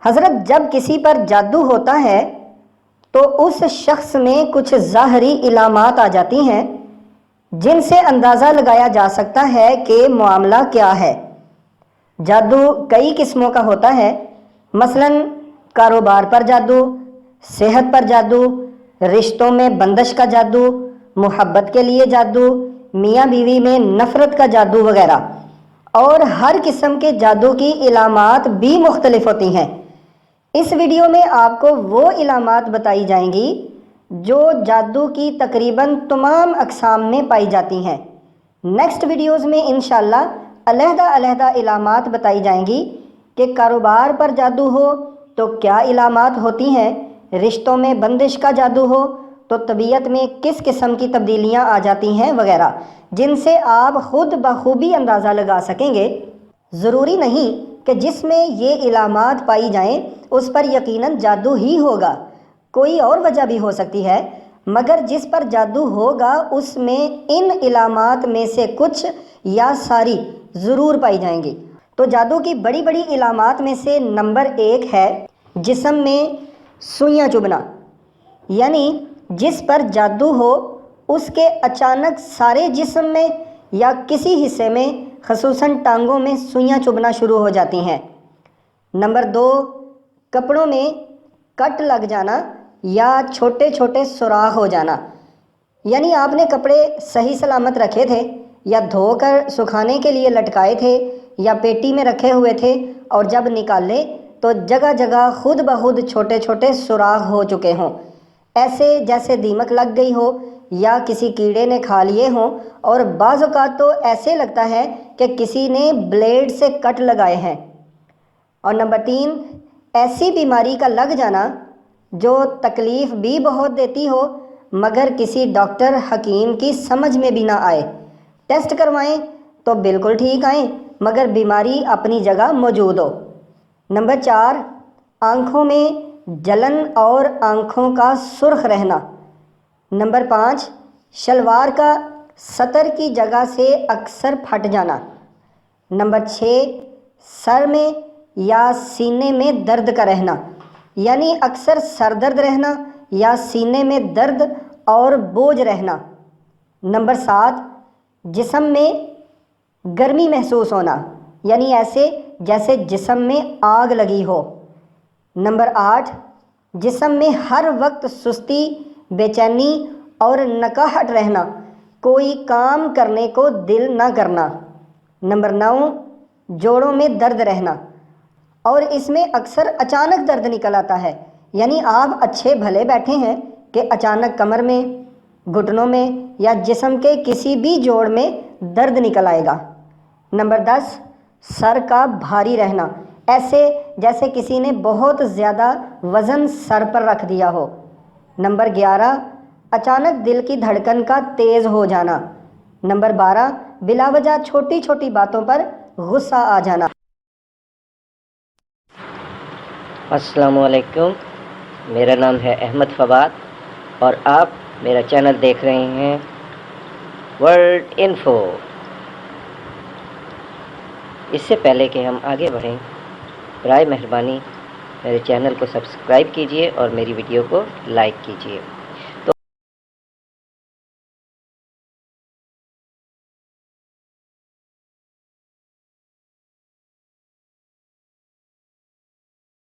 حضرت جب کسی پر جادو ہوتا ہے تو اس شخص میں کچھ ظاہری علامات آ جاتی ہیں جن سے اندازہ لگایا جا سکتا ہے کہ معاملہ کیا ہے۔ جادو کئی قسموں کا ہوتا ہے، مثلاً کاروبار پر جادو، صحت پر جادو، رشتوں میں بندش کا جادو، محبت کے لیے جادو، میاں بیوی میں نفرت کا جادو وغیرہ۔ اور ہر قسم کے جادو کی علامات بھی مختلف ہوتی ہیں۔ اس ویڈیو میں آپ کو وہ علامات بتائی جائیں گی جو جادو کی تقریباً تمام اقسام میں پائی جاتی ہیں۔ نیکسٹ ویڈیوز میں انشاءاللہ علیحدہ علیحدہ علامات بتائی جائیں گی کہ کاروبار پر جادو ہو تو کیا علامات ہوتی ہیں، رشتوں میں بندش کا جادو ہو تو طبیعت میں کس قسم کی تبدیلیاں آ جاتی ہیں وغیرہ، جن سے آپ خود بخوبی اندازہ لگا سکیں گے۔ ضروری نہیں کہ جس میں یہ علامات پائی جائیں اس پر یقیناً جادو ہی ہوگا، کوئی اور وجہ بھی ہو سکتی ہے، مگر جس پر جادو ہوگا اس میں ان علامات میں سے کچھ یا ساری ضرور پائی جائیں گی۔ تو جادو کی بڑی بڑی علامات میں سے نمبر 1 ہے جسم میں سوئیاں چبھنا، یعنی جس پر جادو ہو اس کے اچانک سارے جسم میں یا کسی حصے میں خصوصاً ٹانگوں میں سوئیاں چبھنا شروع ہو جاتی ہیں۔ نمبر 2، کپڑوں میں کٹ لگ جانا یا چھوٹے چھوٹے سوراخ ہو جانا، یعنی آپ نے کپڑے صحیح سلامت رکھے تھے یا دھو کر سکھانے کے لیے لٹکائے تھے یا پیٹی میں رکھے ہوئے تھے اور جب نکالے تو جگہ جگہ خود بخود چھوٹے چھوٹے سوراخ ہو چکے ہوں، ایسے جیسے دیمک لگ گئی ہو یا کسی کیڑے نے کھا لیے ہوں، اور بعض اوقات تو ایسے لگتا ہے کہ کسی نے بلیڈ سے کٹ لگائے ہیں۔ اور نمبر 3، ایسی بیماری کا لگ جانا جو تکلیف بھی بہت دیتی ہو مگر کسی ڈاکٹر حکیم کی سمجھ میں بھی نہ آئے، ٹیسٹ کروائیں تو بالکل ٹھیک آئیں مگر بیماری اپنی جگہ موجود ہو۔ نمبر 4، آنکھوں میں جلن اور آنکھوں کا سرخ رہنا۔ نمبر 5، شلوار کا سطر کی جگہ سے اکثر پھٹ جانا۔ نمبر 6، سر میں یا سینے میں درد کا رہنا، یعنی اکثر سر درد رہنا یا سینے میں درد اور بوجھ رہنا۔ نمبر 7، جسم میں گرمی محسوس ہونا، یعنی ایسے جیسے جسم میں آگ لگی ہو۔ نمبر 8، جسم میں ہر وقت سستی، بے چینی اور نکاہٹ رہنا، کوئی کام کرنے کو دل نہ کرنا۔ نمبر 9، جوڑوں میں درد رہنا، اور اس میں اکثر اچانک درد نکل آتا ہے، یعنی آپ اچھے بھلے بیٹھے ہیں کہ اچانک کمر میں، گھٹنوں میں یا جسم کے کسی بھی جوڑ میں درد نکل آئے گا۔ نمبر 10، سر کا بھاری رہنا، ایسے جیسے کسی نے بہت زیادہ وزن سر پر رکھ دیا ہو۔ نمبر 11، اچانک دل کی دھڑکن کا تیز ہو جانا۔ نمبر 12، بلا وجہ چھوٹی چھوٹی باتوں پر غصہ آ جانا۔ السلام علیکم، میرا نام ہے احمد فواد اور آپ میرا چینل دیکھ رہے ہیں ورلڈ انفو۔ اس سے پہلے کہ ہم آگے بڑھیں، برائے مہربانی میرے چینل کو سبسکرائب کیجیے اور میری ویڈیو کو لائک کیجیے۔